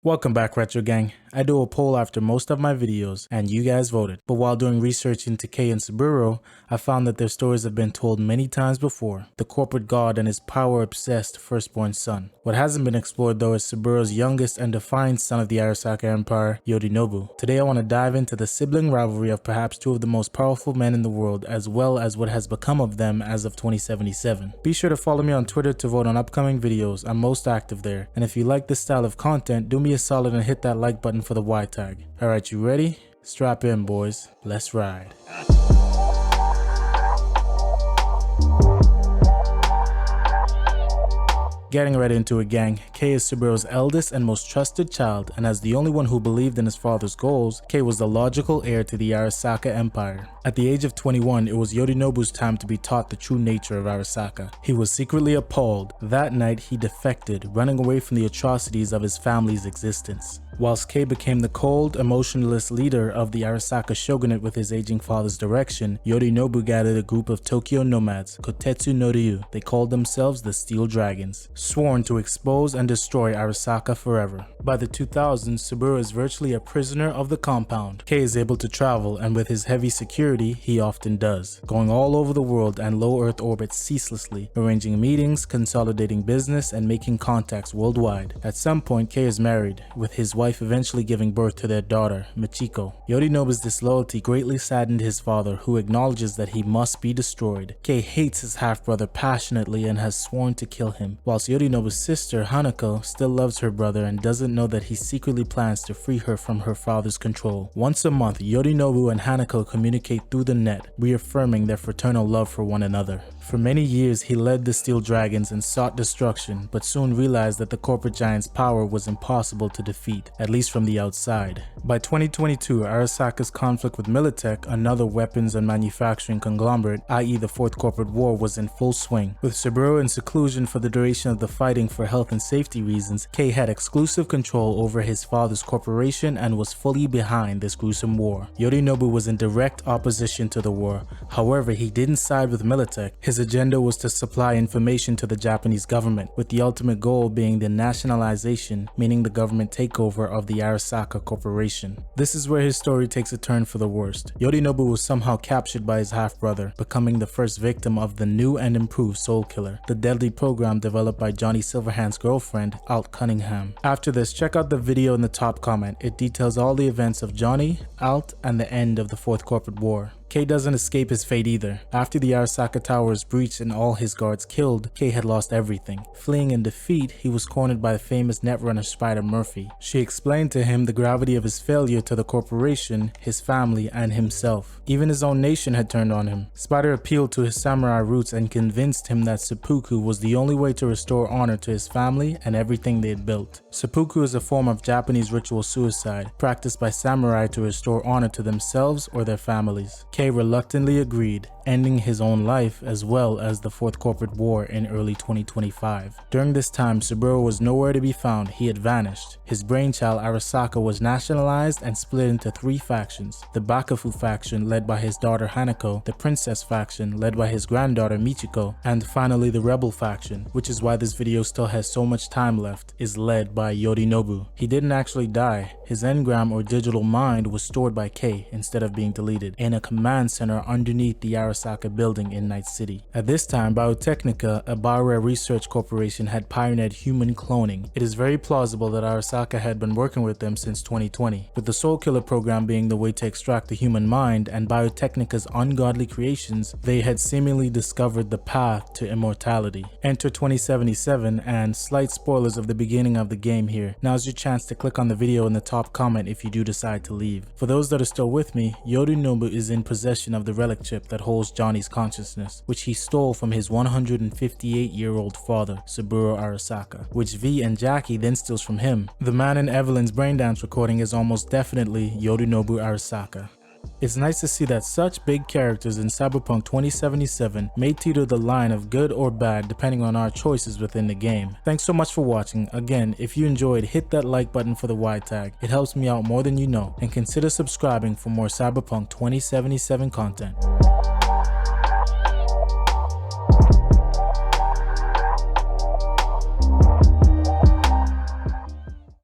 Welcome back, Retro Gang. I do a poll after most of my videos, and you guys voted. But while doing research into Kei and Saburo, I found that their stories have been told many times before. The corporate god and his power-obsessed firstborn son. What hasn't been explored though is Saburo's youngest and defiant son of the Arasaka Empire, Yorinobu. Today I want to dive into the sibling rivalry of perhaps two of the most powerful men in the world, as well as what has become of them as of 2077. Be sure to follow me on Twitter to vote on upcoming videos. I'm most active there. And if you like this style of content, do me a solid and hit that like button for the Y tag. Alright, you ready? Strap in, boys. Let's ride. Getting right into it, gang. Kei is Saburo's eldest and most trusted child, and as the only one who believed in his father's goals, Kei was the logical heir to the Arasaka Empire. At the age of 21, it was Yorinobu's time to be taught the true nature of Arasaka. He was secretly appalled. That night, he defected, running away from the atrocities of his family's existence. Whilst Kei became the cold, emotionless leader of the Arasaka shogunate with his aging father's direction, Yorinobu gathered a group of Tokyo nomads, Kotetsu no Ryu. They called themselves the Steel Dragons, sworn to expose and destroy Arasaka forever. By the 2000s, Saburo is virtually a prisoner of the compound. Kei is able to travel, and with his heavy security, he often does, going all over the world and low Earth orbit ceaselessly, arranging meetings, consolidating business, and making contacts worldwide. At some point, Kei is married, with his wife eventually giving birth to their daughter, Michiko. Yorinobu's disloyalty greatly saddened his father, who acknowledges that he must be destroyed. Kei hates his half-brother passionately and has sworn to kill him, whilst Yorinobu's sister, Hanako, still loves her brother and doesn't know that he secretly plans to free her from her father's control. Once a month, Yorinobu and Hanako communicate through the net, reaffirming their fraternal love for one another. For many years, he led the Steel Dragons and sought destruction, but soon realized that the corporate giant's power was impossible to defeat, at least from the outside. By 2022, Arasaka's conflict with Militech, another weapons and manufacturing conglomerate, i.e. the Fourth Corporate War, was in full swing. With Saburo in seclusion for the duration of the fighting for health and safety reasons, Kei had exclusive control over his father's corporation and was fully behind this gruesome war. Yorinobu was in direct opposition to the war. However, he didn't side with Militech. His agenda was to supply information to the Japanese government, with the ultimate goal being the nationalization, meaning the government takeover of the Arasaka Corporation. This is where his story takes a turn for the worst. Yorinobu was somehow captured by his half-brother, becoming the first victim of the new and improved Soul Killer, the deadly program developed by Johnny Silverhand's girlfriend, Alt Cunningham. After this, check out the video in the top comment. It details all the events of Johnny, Alt, and the end of the Fourth Corporate War. Kei doesn't escape his fate either. After the Arasaka Tower is breached and all his guards killed, Kei had lost everything. Fleeing in defeat, he was cornered by the famous netrunner Spider Murphy. She explained to him the gravity of his failure to the corporation, his family, and himself. Even his own nation had turned on him. Spider appealed to his samurai roots and convinced him that seppuku was the only way to restore honor to his family and everything they had built. Seppuku is a form of Japanese ritual suicide, practiced by samurai to restore honor to themselves or their families. Kei reluctantly agreed, ending his own life as well as the Fourth Corporate War in early 2025. During this time, Saburo was nowhere to be found. He had vanished. His brainchild Arasaka was nationalized and split into three factions: the Bakufu faction led by his daughter Hanako, the Princess faction led by his granddaughter Michiko, and finally the Rebel faction, which is why this video still has so much time left, is led by Yorinobu. He didn't actually die. His engram or digital mind was stored by Kei instead of being deleted in a command center underneath the Arasaka building in Night City. At this time, Biotechnica, a bioware research corporation, had pioneered human cloning. It is very plausible that Arasaka had been working with them since 2020, with the Soul Killer program being the way to extract the human mind and Biotechnica's ungodly creations. They had seemingly discovered the path to immortality. Enter 2077, and slight spoilers of the beginning of the game here. Now's your chance to click on the video in the top comment if you do decide to leave. For those that are still with me, Yorinobu is in possession of the relic chip that holds Johnny's consciousness, which he stole from his 158-year-old father, Saburo Arasaka, which V and Jackie then steals from him. The man in Evelyn's braindance recording is almost definitely Yorinobu Arasaka. It's nice to see that such big characters in Cyberpunk 2077 may teeter the line of good or bad depending on our choices within the game. Thanks so much for watching. Again, if you enjoyed, hit that like button for the Y tag. It helps me out more than you know, and consider subscribing for more Cyberpunk 2077 content.